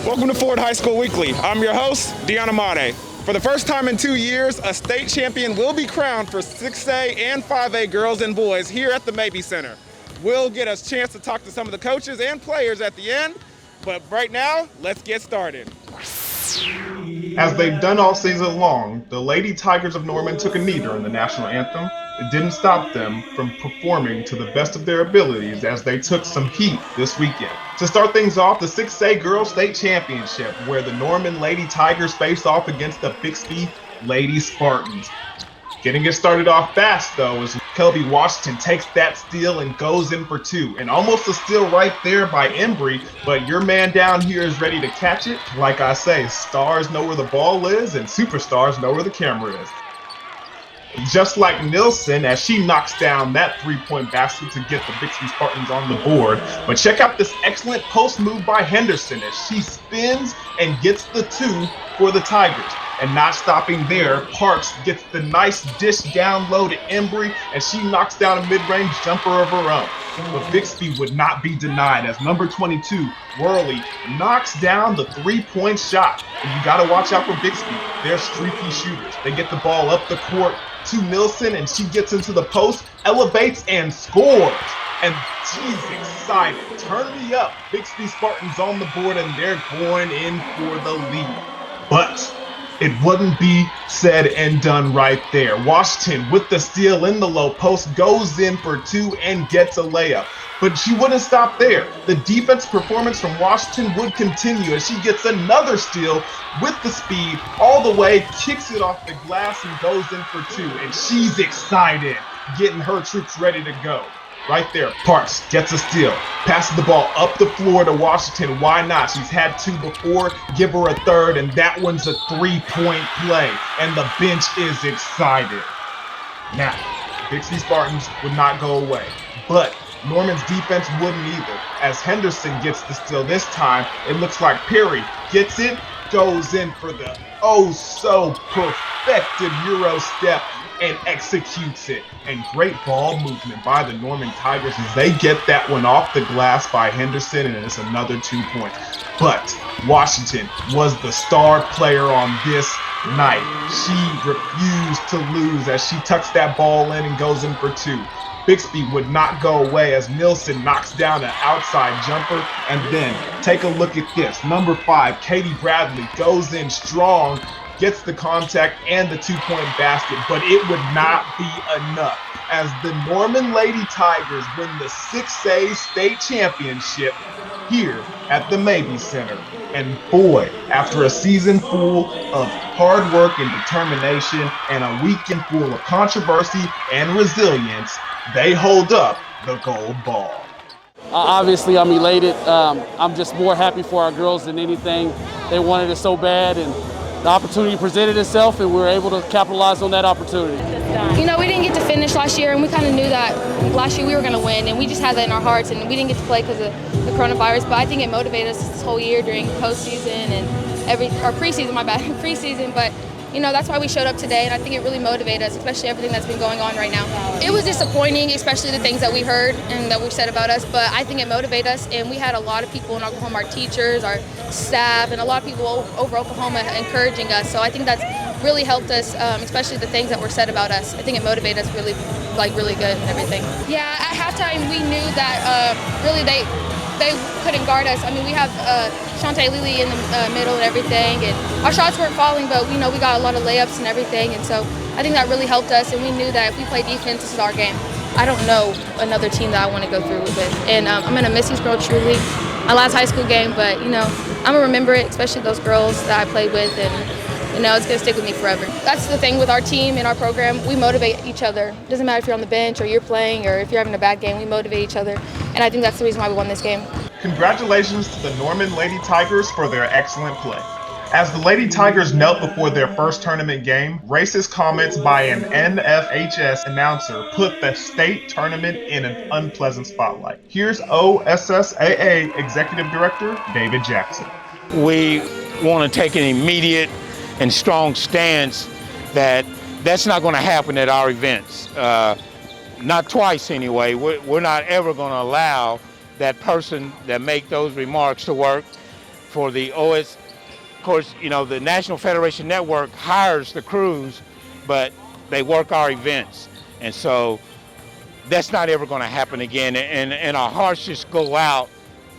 Welcome to Ford High School Weekly. I'm your host, MACARTHUR. For the first time in 2 years, a state champion will be crowned for 6A and 5A girls and boys here at the Mabee Center. We'll get a chance to talk to some of the coaches and players at the end, but right now, let's get started. As they've done all season long, the Lady Tigers of Norman took a knee during the national anthem. It didn't stop them from performing to the best of their abilities as they took some heat this weekend. To start things off, the 6A Girls State Championship, where the Norman Lady Tigers faced off against the BIXBY Lady Spartans. Getting it started off fast, though, as Kelby Washington takes that steal and goes in for two. And almost a steal right there by Embry, but your man down here is ready to catch it. Like I say, stars know where the ball is, and superstars know where the camera is. Just like Nilsson, as she knocks down that three-point basket to get the BIXBY Spartans on the board. But check out this excellent post move by Henderson as she spins and gets the two for the Tigers. And not stopping there, Parks gets the nice dish down low to Embry, and she knocks down a mid-range jumper of her own. But BIXBY would not be denied as number 22, Worley, knocks down the three-point shot. And you got to watch out for BIXBY. They're streaky shooters. They get the ball up the court to Nilsson, and she gets into the post, elevates, and scores. And she's excited. Turn me up. BIXBY Spartans on the board, and they're going in for the lead. But it wouldn't be said and done right there. Washington with the steal in the low post goes in for two and gets a layup. But she wouldn't stop there. The defense performance from Washington would continue as she gets another steal with the speed all the way, kicks it off the glass and goes in for two. And she's excited, getting her troops ready to go. Right there, Parks gets a steal, passes the ball up the floor to Washington. Why not? She's had two before. Give her a third, and that one's a three-point play. And the bench is excited. Now, BIXBY Spartans would not go away, but Norman's defense wouldn't either. As Henderson gets the steal this time, it looks like Perry gets it, goes in for the oh-so-perfected Euro step, and executes it. And great ball movement by the Norman Tigers as they get that one off the glass by Henderson, and it's another 2 points. But Washington was the star player on this night. She refused to lose as she tucks that ball in and goes in for two. BIXBY would not go away as Nilsson knocks down an outside jumper. And then take a look at this. Number 5, Katie Bradley, goes in strong, gets the contact and the two-point basket, but it would not be enough as the Norman Lady Tigers win the 6A state championship here at the Mabee Center. And boy, after a season full of hard work and determination and a weekend full of controversy and resilience, they hold up the gold ball. Obviously, I'm elated. I'm just more happy for our girls than anything. They wanted it so bad, and the opportunity presented itself, and we were able to capitalize on that opportunity. You know, we didn't get to finish last year, and we kind of knew that last year we were going to win, and we just had that in our hearts, and we didn't get to play because of the coronavirus, but I think it motivated us this whole year during postseason and preseason, but you know, that's why we showed up today, and I think it really motivated us, especially everything that's been going on right now. It was disappointing, especially the things that we heard and that we said about us, but I think it motivated us, and we had a lot of people in Oklahoma, our teachers, our staff, and a lot of people over Oklahoma encouraging us, so I think that's really helped us, especially the things that were said about us. I think it motivated us really good and everything. Yeah, at halftime we knew that really they couldn't guard us. I mean, we have Shantae Lily in the middle and everything, and our shots weren't falling, but we know we got a lot of layups and everything, and so I think that really helped us, and we knew that if we play defense, this is our game. I don't know another team that I want to go through with, and I'm going to miss these girls truly. My last high school game, but, you know, I'm going to remember it, especially those girls that I played with, and, you know, it's going to stick with me forever. That's the thing with our team and our program. We motivate each other. It doesn't matter if you're on the bench or you're playing or if you're having a bad game, we motivate each other, and I think that's the reason why we won this game. Congratulations to the Norman Lady Tigers for their excellent play. As the Lady Tigers knelt before their first tournament game, racist comments by an NFHS announcer put the state tournament in an unpleasant spotlight. Here's OSSAA Executive Director David Jackson. We want to take an immediate and strong stance that that's not going to happen at our events. Not twice anyway. We're not ever going to allow that person that make those remarks to work. for the OS. Of course, you know, the National Federation Network hires the crews, but they work our events. And so that's not ever going to happen again. And our hearts just go out,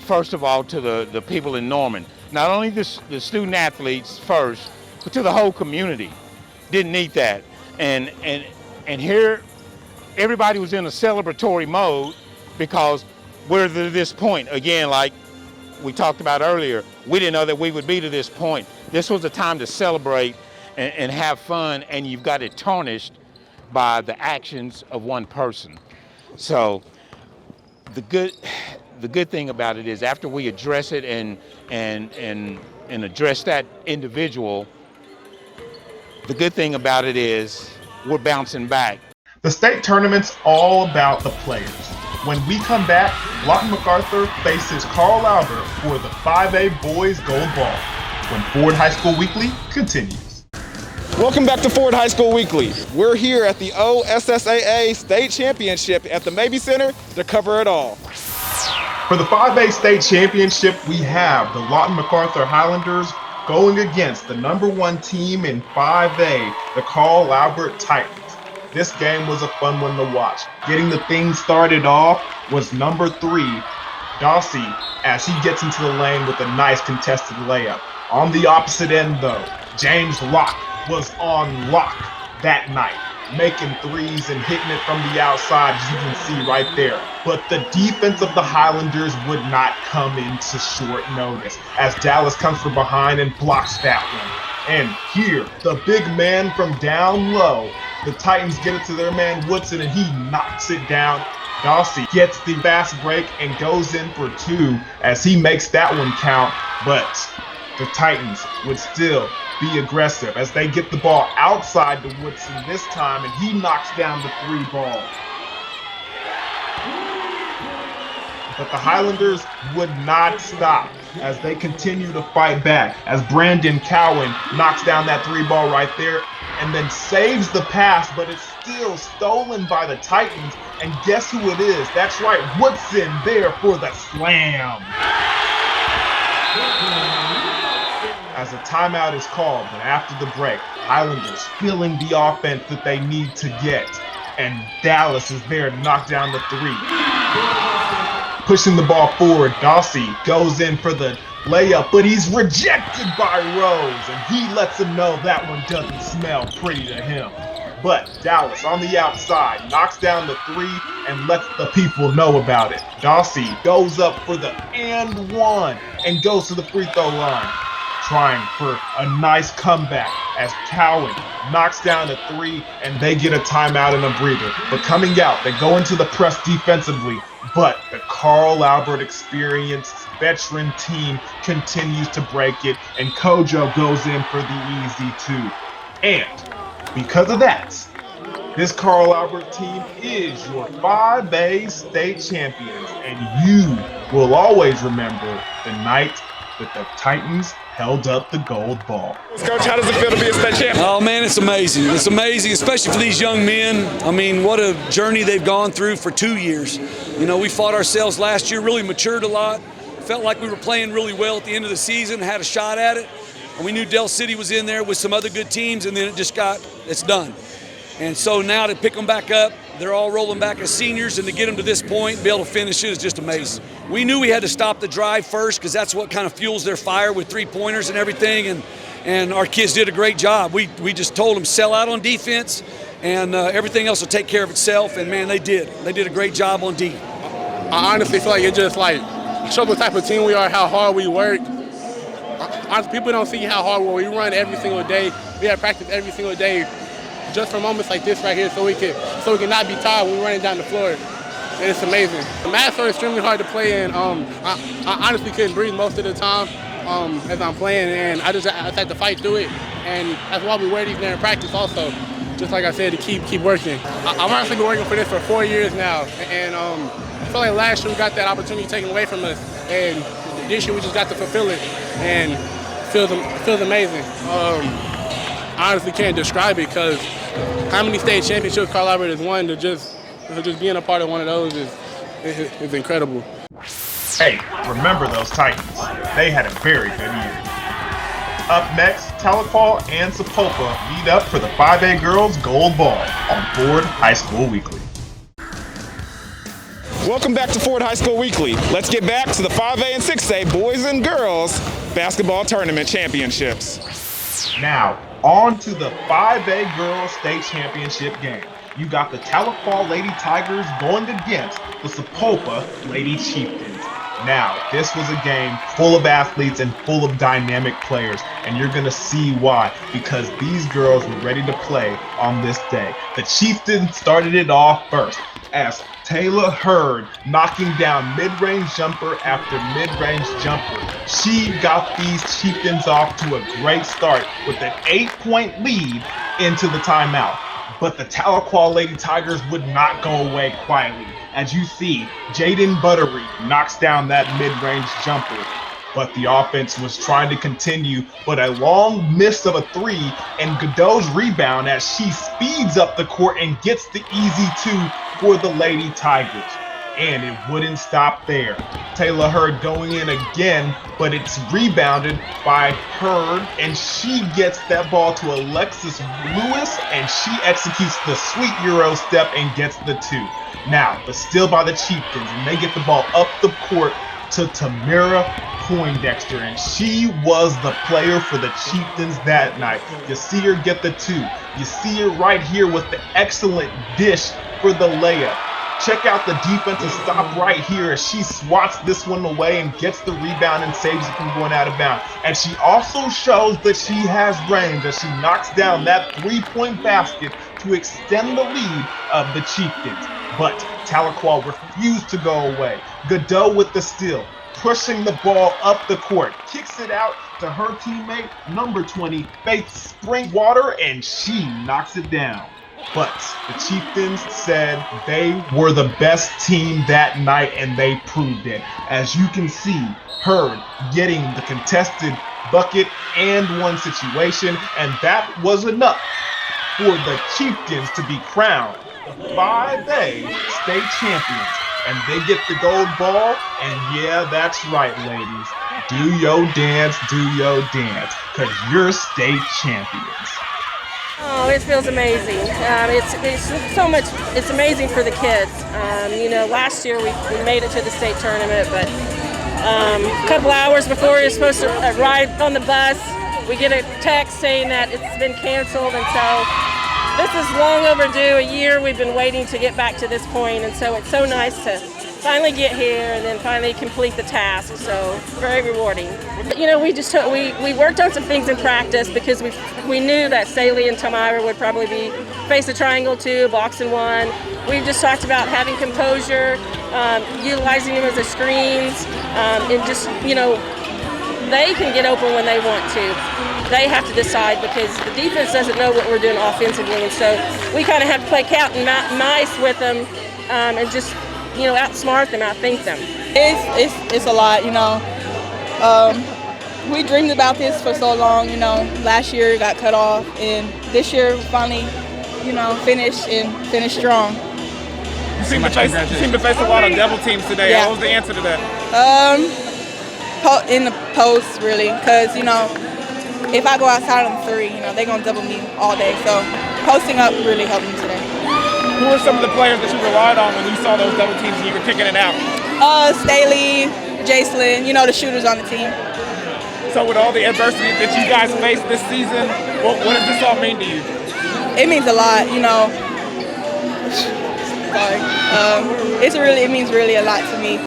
first of all, to the people in Norman. Not only the student athletes first, but to the whole community. Didn't need that. And here, everybody was in a celebratory mode because we're to this point. Again, like we talked about earlier, we didn't know that we would be to this point. This was a time to celebrate and have fun, and you've got it tarnished by the actions of one person. So the good thing about it is after we address it and address that individual, the good thing about it is we're bouncing back. The state tournament's all about the players. When we come back, LAWTON MacArthur faces Carl Albert for the 5A Boys Gold Ball when Ford High School Weekly continues. Welcome back to Ford High School Weekly. We're here at the OSSAA State Championship at the Mabee Center to cover it all. For the 5A State Championship, we have the LAWTON MacArthur Highlanders going against the #1 team in 5A, the Carl Albert Titans. This game was a fun one to watch. Getting the thing started off was number 3, Dossie, as he gets into the lane with a nice contested layup. On the opposite end though, James Locke was on lock that night, making threes and hitting it from the outside, as you can see right there. But the defense of the Highlanders would not come into short notice, as Dallas comes from behind and blocks that one. And here, the big man from down low, the Titans get it to their man Woodson, and he knocks it down. Dossie gets the fast break and goes in for 2 as he makes that one count, but the Titans would still be aggressive as they get the ball outside to Woodson this time, and he knocks down the 3 ball. But the Highlanders would not stop as they continue to fight back, as Brandon Cowan knocks down that 3 ball right there and then saves the pass, but it's still stolen by the Titans. And guess who it is? That's right, Woodson there for the slam. As a timeout is called, but after the break, Highlanders feeling the offense that they need to get, and Dallas is there to knock down the 3. Pushing the ball forward, Dossie goes in for the layup, but he's rejected by Rose, and he lets him know that one doesn't smell pretty to him. But Dallas on the outside knocks down the 3 and lets the people know about it. Dossie goes up for the and 1 and goes to the free throw line, trying for a nice comeback as Cowan knocks down a 3 and they get a timeout and a breather. But coming out, they go into the press defensively, but the Carl Albert experienced veteran team continues to break it, and Kojo goes in for the easy 2. And because of that, this Carl Albert team is your 5A state champions, and you will always remember the night that the Titans held up the gold ball. Coach, how does it feel to be a state champion? Oh man, it's amazing. It's amazing, especially for these young men. I mean, what a journey they've gone through for 2 years. You know, we fought ourselves last year, really matured a lot. Felt like we were playing really well at the end of the season, had a shot at it. And we knew Del City was in there with some other good teams, and then it's done. And so now to pick them back up, they're all rolling back as seniors, and to get them to this point, be able to finish it is just amazing. We knew we had to stop the drive first because that's what kind of fuels their fire with 3-pointers and everything, and our kids did a great job. We just told them sell out on defense, and everything else will take care of itself, and man, they did. They did a great job on D. I honestly feel like it just shows what type of team we are, how hard we work. Honestly, people don't see how hard we run every single day. We have practice every single day, just for moments like this right here, so we can not be tired when we're running down the floor. And it's amazing. The mats are extremely hard to play in. I honestly couldn't breathe most of the time as I'm playing, and I just had to fight through it. And that's why we wear these there in practice also, just like I said, to keep working. I've honestly been working for this for 4 years now, and I feel like last year we got that opportunity taken away from us, and this year we just got to fulfill it, and it feels amazing. I honestly can't describe it because how many state championships Carl Albert has won, to just being a part of one of those is incredible. Hey, remember those Titans. They had a very good year. Up next, Tahlequah and Sapulpa meet up for the 5A Girls Gold Ball on Ford High School Weekly. Welcome back to Ford High School Weekly. Let's get back to the 5A and 6A boys and girls basketball tournament championships. Now, on to the 5A Girls State Championship game. You got the Tahlequah Lady Tigers going against the Sapulpa Lady Chieftains. Now, this was a game full of athletes and full of dynamic players, and you're going to see why, because these girls were ready to play on this day. The Chieftains started it off first, as Taylor Hurd knocking down mid-range jumper after mid-range jumper. She got these Chieftains off to a great start with an 8-point lead into the timeout. But the Tahlequah Lady Tigers would not go away quietly. As you see, Jaden Buttery knocks down that mid-range jumper. But the offense was trying to continue, but a long miss of a three, and Godot's rebound as she speeds up the court and gets the easy two for the Lady Tigers. And it wouldn't stop there. Taylor Hurd going in again, but it's rebounded by Hurd, and she gets that ball to Alexis Lewis, and she executes the sweet Euro step and gets the two. Now, but still by the Chieftains, and they get the ball up the court to Tamara Poindexter, and she was the player for the Chieftains that night. You see her get the two. You see her right here with the excellent dish for the layup. Check out the defensive stop right here as she swats this one away and gets the rebound and saves it from going out of bounds. And she also shows that she has range as she knocks down that three-point basket to extend the lead of the Chieftains. But Tahlequah refused to go away. Godot with the steal, pushing the ball up the court, kicks it out to her teammate, number 20, Faith Springwater, and she knocks it down. But the Chieftains said they were the best team that night, and they proved it. As you can see, Hurd getting the contested bucket and one situation, and that was enough for the Chieftains to be crowned the 5A state champions. And they get the gold ball, and yeah, that's right, ladies. Do yo dance, because you're state champions. Oh, it feels amazing. It's so much. It's amazing for the kids. Last year we made it to the state tournament, but a couple hours before we were supposed to ride on the bus, we get a text saying that it's been canceled, and so this is long overdue. A year we've been waiting to get back to this point, and so it's so nice to finally get here and then finally complete the task. So very rewarding. We worked on some things in practice because we knew that Staley and Tamira would probably be face a triangle 2, box and 1. We've just talked about having composure, utilizing them as a screens, and just they can get open when they want to. They have to decide because the defense doesn't know what we're doing offensively, and so we kind of have to play cat and mice with them and just outsmart them, outthink them. It's a lot, we dreamed about this for so long, last year got cut off, and this year we finally, finished strong. You seem to face a lot of double teams today. Yeah. What was the answer to that? In the post, really, because, if I go outside on the 3, they're going to double me all day, so posting up really helped me today. Who were some of the players that you relied on when you saw those double teams and you were kicking it out? Staley, Jacelyn, the shooters on the team. So with all the adversity that you guys faced this season, what does this all mean to you? It means a lot, Sorry. It means really a lot to me.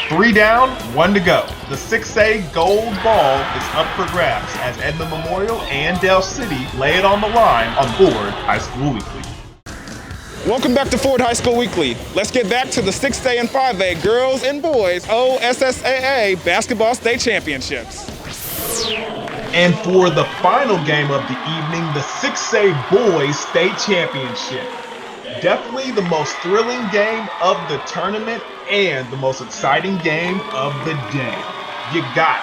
3 down, 1 to go. The 6A gold ball is up for grabs as Edmond Memorial and Dale City lay it on the line on Ford High School Weekly. Welcome back to Ford High School Weekly. Let's get back to the 6A and 5A girls and boys OSSAA basketball state championships. And for the final game of the evening, the 6A boys state championship. Definitely the most thrilling game of the tournament and the most exciting game of the day. You got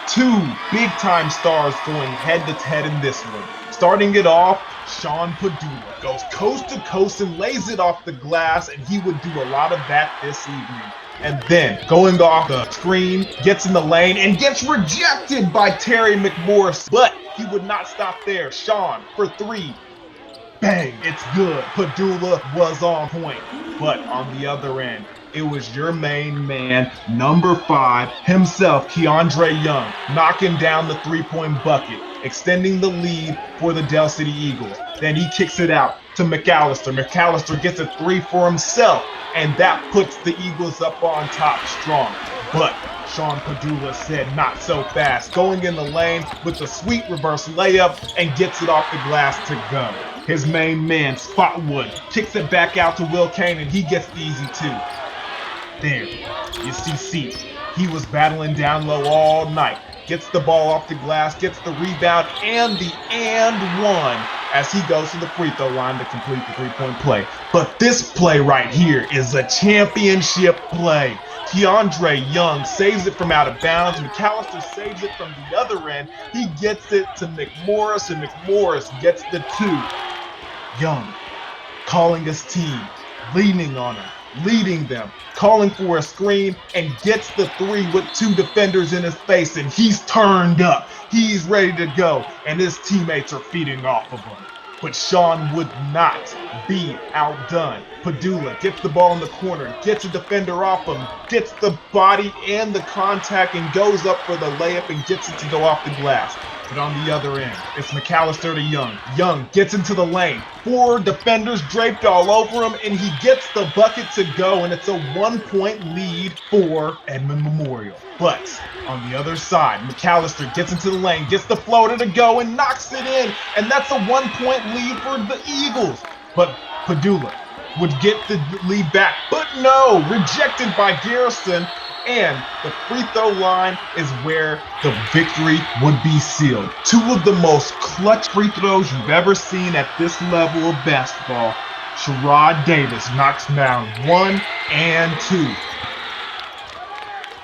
2 big-time stars going head-to-head in this one. Starting it off, Sean Padula goes coast to coast and lays it off the glass, and he would do a lot of that this evening. and then going off the screen, gets in the lane and gets rejected by Terry McMorris. But he would not stop there. Sean for three. Bang, it's good. Padula was on point. But on the other end, it was your main man, number 5, himself, Keandre Young, knocking down the three-point bucket, extending the lead for the Del City Eagles. Then he kicks it out to McAllister. McAllister gets a 3 for himself, and that puts the Eagles up on top strong. But Sean Padula said not so fast, going in the lane with a sweet reverse layup and gets it off the glass to go. His main man, Spotwood, kicks it back out to Will Kane, and he gets the easy 2. There, you see C. He was battling down low all night. Gets the ball off the glass, gets the rebound, and the and one as he goes to the free throw line to complete the three-point play. But this play right here is a championship play. Keandre Young saves it from out of bounds. McAllister saves it from the other end. He gets it to McMorris, and McMorris gets the 2. Young calling his team, leaning on him, leading them, calling for a screen, and gets the 3 with 2 defenders in his face, and he's turned up. He's ready to go, and his teammates are feeding off of him. But Sean would not be outdone. Padula gets the ball in the corner, gets a defender off him, gets the body and the contact, and goes up for the layup and gets it to go off the glass. But on the other end, it's McAllister to Young. Young gets into the lane. 4 defenders draped all over him, and he gets the bucket to go, and it's a 1-point lead for Edmond Memorial. But on the other side, McAllister gets into the lane, gets the floater to go, and knocks it in, and that's a 1-point lead for the Eagles. But Padula would get the lead back, but no, rejected by Garrison. And the free throw line is where the victory would be sealed. 2 of the most clutch free throws you've ever seen at this level of basketball. Sherrod Davis knocks down 1 and 2.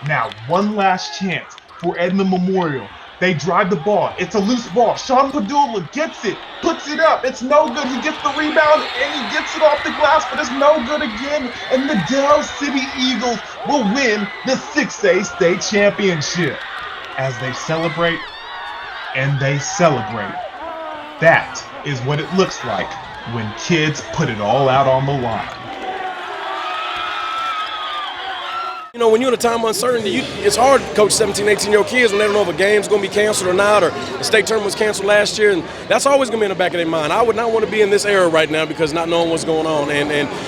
Now, one last chance for Edmond Memorial. They drive the ball. It's a loose ball. Sean Padula gets it, puts it up. It's no good. He gets the rebound and he gets it off the glass, but it's no good again. And the Del City Eagles will win the 6A state championship. As they celebrate and they celebrate. That is what it looks like when kids put it all out on the line. You know, when you're in a time of uncertainty, it's hard to coach 17, 18-year-old kids when they don't know if a game's going to be canceled or not, or the state tournament was canceled last year, and that's always going to be in the back of their mind. I would not want to be in this era right now because not knowing what's going on,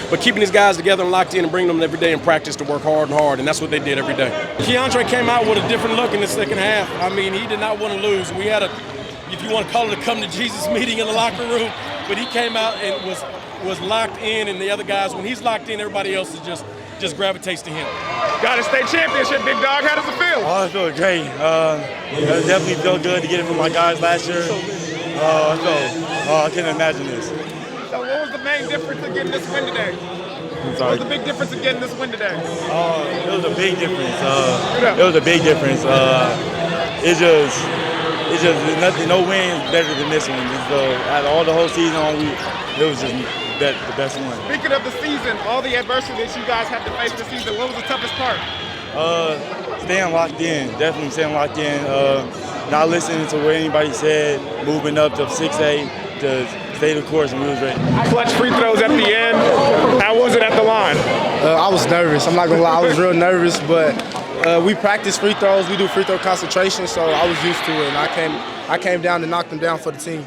but keeping these guys together and locked in and bringing them every day in practice to work hard, and that's what they did every day. Keandre came out with a different look in the second half. I mean, he did not want to lose. We had if you want to call it a come-to-Jesus meeting in the locker room, but he came out and was locked in, and the other guys, when he's locked in, everybody else is just gravitates to him. Got a state championship, big dog. How does it feel? Oh, it feels great. It definitely felt good to get it from my guys last year. I can't imagine this. So what was the main difference in getting this win today? What was the big difference in getting this win today? It was a big difference. It was a big difference. It's just nothing. No win is better than this one. Out of all the whole season, it was just the best one. Speaking of the season, all the adversity that you guys had to face this season, what was the toughest part? Staying locked in, definitely staying locked in. Not listening to what anybody said, moving up to 6A to stay the course, and we was ready. Clutch free throws at the end. How was it at the line? I was nervous. I'm not gonna lie, I was real nervous, but we practice free throws. We do free throw concentration, so I was used to it, and I came down to knock them down for the team.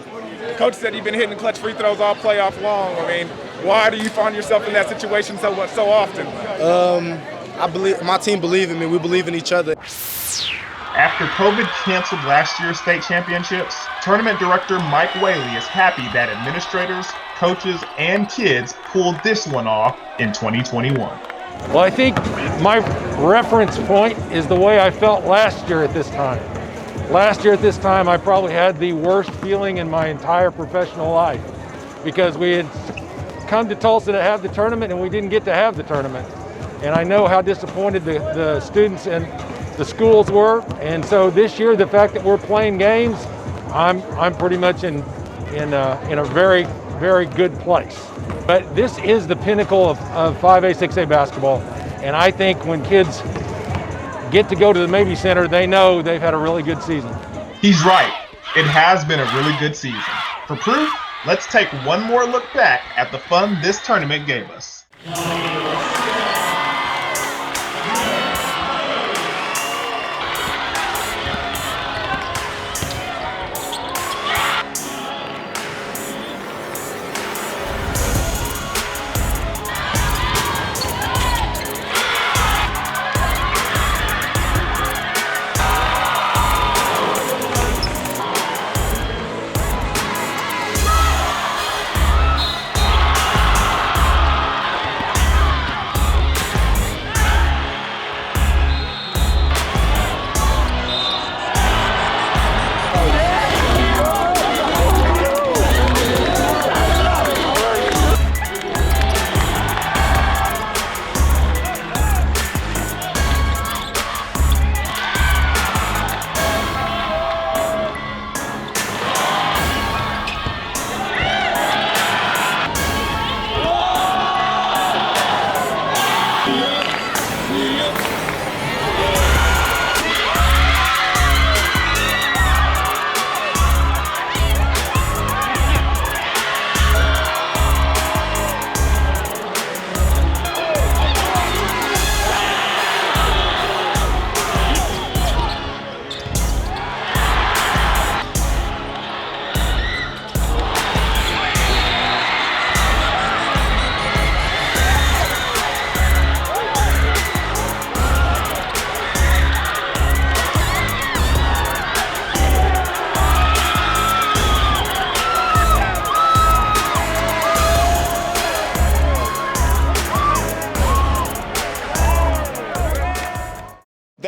Coach said you've been hitting clutch free throws all playoff long. I mean, why do you find yourself in that situation so often? I believe my team believe in me. We believe in each other. After COVID canceled last year's state championships, tournament director Mike Whaley is happy that administrators, coaches, and kids pulled this one off in 2021. Well, I think my reference point is the way I felt last year at this time. Last year at this time, I probably had the worst feeling in my entire professional life because we had come to Tulsa to have the tournament and we didn't get to have the tournament. And I know how disappointed the students and the schools were. And so this year, the fact that we're playing games, I'm pretty much in a very, very good place. But this is the pinnacle of 5A, 6A basketball. And I think when kids get to go to the Mabee Center, they know they've had a really good season. He's right. It has been a really good season. For proof, let's take one more look back at the fun this tournament gave us.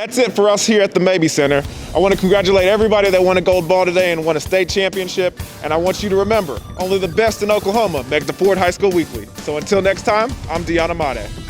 That's it for us here at the Mabee Center. I want to congratulate everybody that won a gold ball today and won a state championship. And I want you to remember, only the best in Oklahoma make the Ford High School Weekly. So until next time, I'm Untitled Chapter.